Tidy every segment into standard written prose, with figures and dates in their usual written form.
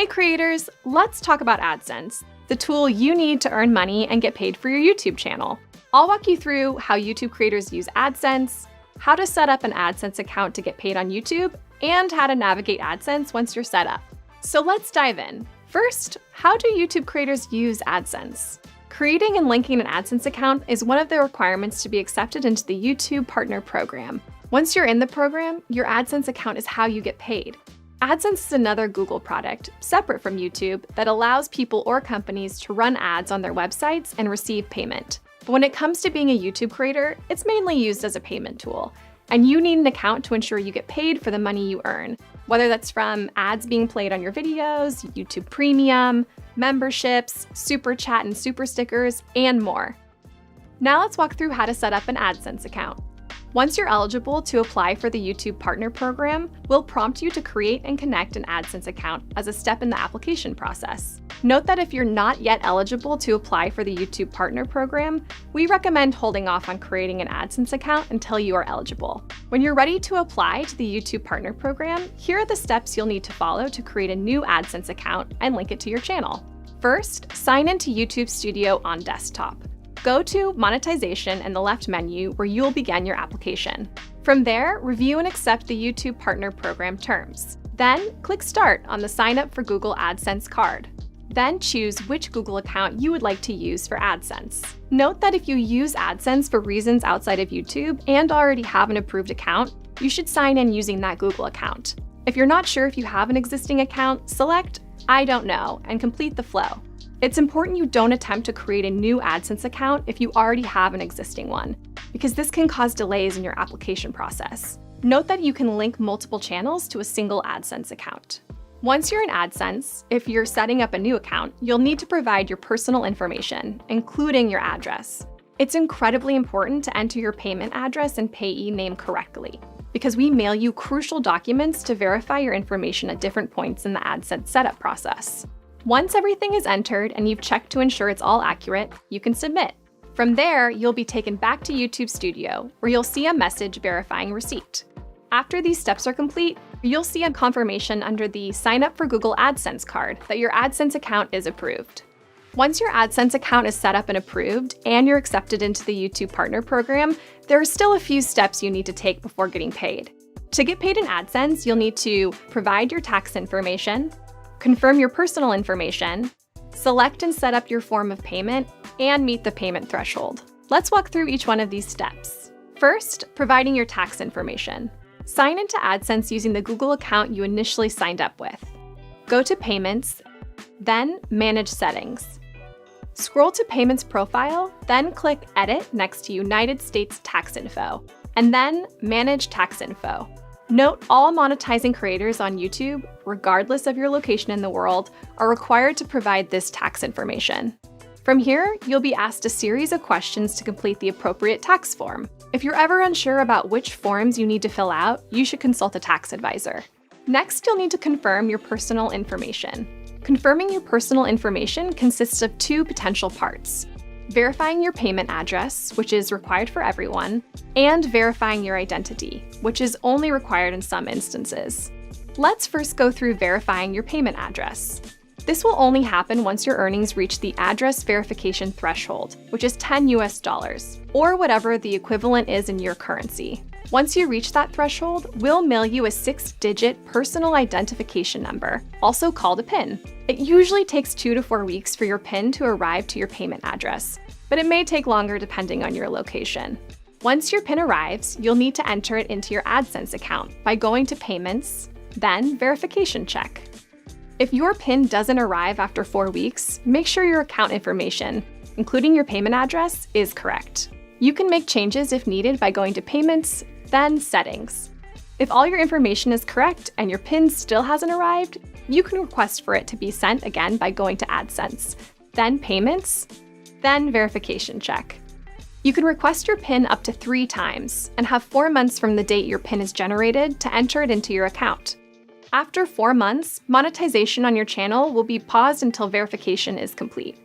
Hey creators, let's talk about AdSense, the tool you need to earn money and get paid for your YouTube channel. I'll walk you through how YouTube creators use AdSense, how to set up an AdSense account to get paid on YouTube, and how to navigate AdSense once you're set up. So let's dive in. First, how do YouTube creators use AdSense? Creating and linking an AdSense account is one of the requirements to be accepted into the YouTube Partner Program. Once you're in the program, your AdSense account is how you get paid. AdSense is another Google product, separate from YouTube, that allows people or companies to run ads on their websites and receive payment. But when it comes to being a YouTube creator, it's mainly used as a payment tool. And you need an account to ensure you get paid for the money you earn, whether that's from ads being played on your videos, YouTube Premium, memberships, Super Chat and Super Stickers, and more. Now let's walk through how to set up an AdSense account. Once you're eligible to apply for the YouTube Partner Program, we'll prompt you to create and connect an AdSense account as a step in the application process. Note that if you're not yet eligible to apply for the YouTube Partner Program, we recommend holding off on creating an AdSense account until you are eligible. When you're ready to apply to the YouTube Partner Program, here are the steps you'll need to follow to create a new AdSense account and link it to your channel. First, sign into YouTube Studio on desktop. Go to Monetization in the left menu where you will begin your application. From there, review and accept the YouTube Partner Program terms. Then, click Start on the Sign Up for Google AdSense card. Then choose which Google account you would like to use for AdSense. Note that if you use AdSense for reasons outside of YouTube and already have an approved account, you should sign in using that Google account. If you're not sure if you have an existing account, select I don't know and complete the flow. It's important you don't attempt to create a new AdSense account if you already have an existing one, because this can cause delays in your application process. Note that you can link multiple channels to a single AdSense account. Once you're in AdSense, if you're setting up a new account, you'll need to provide your personal information, including your address. It's incredibly important to enter your payment address and payee name correctly, because we mail you crucial documents to verify your information at different points in the AdSense setup process. Once everything is entered and you've checked to ensure it's all accurate, you can submit. From there, you'll be taken back to YouTube Studio, where you'll see a message verifying receipt. After these steps are complete, you'll see a confirmation under the Sign Up for Google AdSense card that your AdSense account is approved. Once your AdSense account is set up and approved, and you're accepted into the YouTube Partner Program, there are still a few steps you need to take before getting paid. To get paid in AdSense, you'll need to provide your tax information, confirm your personal information, select and set up your form of payment, and meet the payment threshold. Let's walk through each one of these steps. First, providing your tax information. Sign into AdSense using the Google account you initially signed up with. Go to Payments, then Manage Settings. Scroll to Payments Profile, then click Edit next to United States Tax Info, and then Manage Tax Info. Note all monetizing creators on YouTube, regardless of your location in the world, are required to provide this tax information. From here, you'll be asked a series of questions to complete the appropriate tax form. If you're ever unsure about which forms you need to fill out, you should consult a tax advisor. Next, you'll need to confirm your personal information. Confirming your personal information consists of two potential parts: verifying your payment address, which is required for everyone, and verifying your identity, which is only required in some instances. Let's first go through verifying your payment address. This will only happen once your earnings reach the address verification threshold, which is $10 US, or whatever the equivalent is in your currency. Once you reach that threshold, we'll mail you a 6-digit personal identification number, also called a PIN. It usually takes 2 to 4 weeks for your PIN to arrive to your payment address, but it may take longer depending on your location. Once your PIN arrives, you'll need to enter it into your AdSense account by going to Payments, then Verification Check. If your PIN doesn't arrive after 4 weeks, make sure your account information, including your payment address, is correct. You can make changes if needed by going to Payments, then Settings. If all your information is correct and your PIN still hasn't arrived, you can request for it to be sent again by going to AdSense, then Payments, then Verification Check. You can request your PIN up to 3 times and have 4 months from the date your PIN is generated to enter it into your account. After 4 months, monetization on your channel will be paused until verification is complete.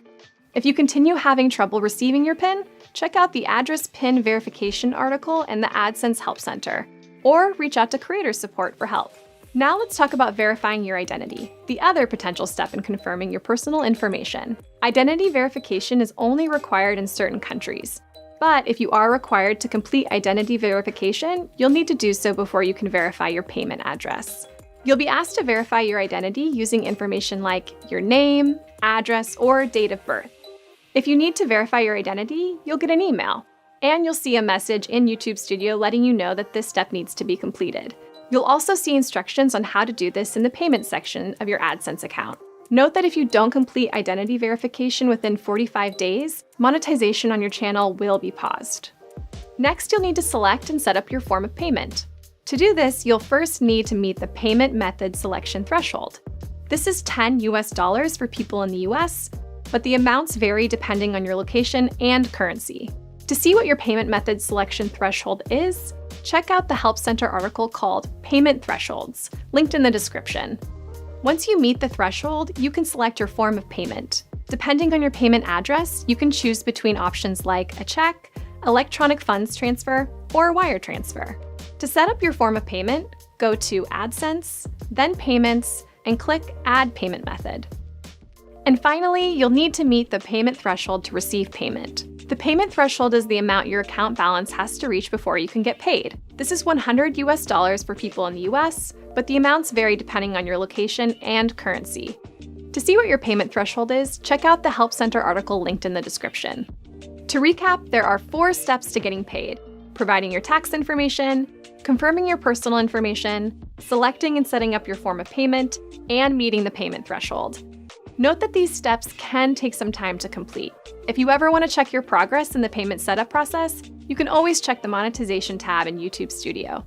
If you continue having trouble receiving your PIN, check out the Address PIN Verification article in the AdSense Help Center, or reach out to Creator Support for help. Now let's talk about verifying your identity, the other potential step in confirming your personal information. Identity verification is only required in certain countries. But if you are required to complete identity verification, you'll need to do so before you can verify your payment address. You'll be asked to verify your identity using information like your name, address, or date of birth. If you need to verify your identity, you'll get an email, and you'll see a message in YouTube Studio letting you know that this step needs to be completed. You'll also see instructions on how to do this in the payment section of your AdSense account. Note that if you don't complete identity verification within 45 days, monetization on your channel will be paused. Next, you'll need to select and set up your form of payment. To do this, you'll first need to meet the payment method selection threshold. This is $10 US for people in the US, but the amounts vary depending on your location and currency. To see what your payment method selection threshold is, check out the Help Center article called Payment Thresholds, linked in the description. Once you meet the threshold, you can select your form of payment. Depending on your payment address, you can choose between options like a check, electronic funds transfer, or wire transfer. To set up your form of payment, go to AdSense, then Payments, and click Add Payment Method. And finally, you'll need to meet the payment threshold to receive payment. The payment threshold is the amount your account balance has to reach before you can get paid. This is $100 US for people in the US, but the amounts vary depending on your location and currency. To see what your payment threshold is, check out the Help Center article linked in the description. To recap, there are 4 steps to getting paid: providing your tax information, confirming your personal information, selecting and setting up your form of payment, and meeting the payment threshold. Note that these steps can take some time to complete. If you ever want to check your progress in the payment setup process, you can always check the monetization tab in YouTube Studio.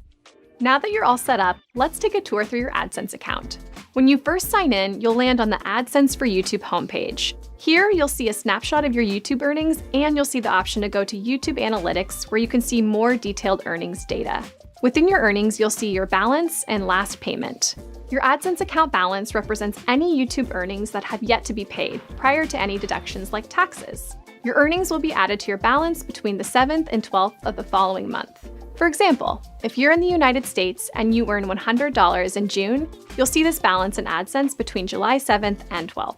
Now that you're all set up, let's take a tour through your AdSense account. When you first sign in, you'll land on the AdSense for YouTube homepage. Here, you'll see a snapshot of your YouTube earnings, and you'll see the option to go to YouTube Analytics, where you can see more detailed earnings data. Within your earnings, you'll see your balance and last payment. Your AdSense account balance represents any YouTube earnings that have yet to be paid prior to any deductions like taxes. Your earnings will be added to your balance between the 7th and 12th of the following month. For example, if you're in the United States and you earn $100 in June, you'll see this balance in AdSense between July 7th and 12th.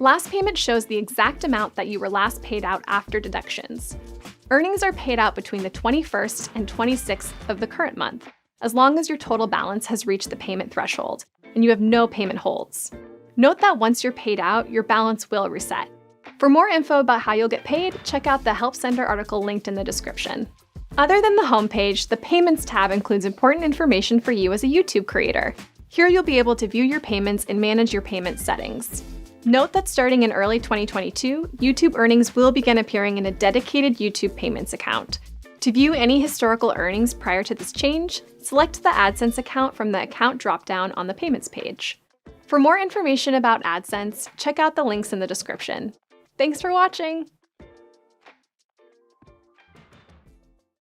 Last payment shows the exact amount that you were last paid out after deductions. Earnings are paid out between the 21st and 26th of the current month, as long as your total balance has reached the payment threshold and you have no payment holds. Note that once you're paid out, your balance will reset. For more info about how you'll get paid, check out the Help Center article linked in the description. Other than the homepage, the Payments tab includes important information for you as a YouTube creator. Here you'll be able to view your payments and manage your payment settings. Note that starting in early 2022, YouTube earnings will begin appearing in a dedicated YouTube Payments account. To view any historical earnings prior to this change, select the AdSense account from the Account dropdown on the Payments page. For more information about AdSense, check out the links in the description. Thanks for watching!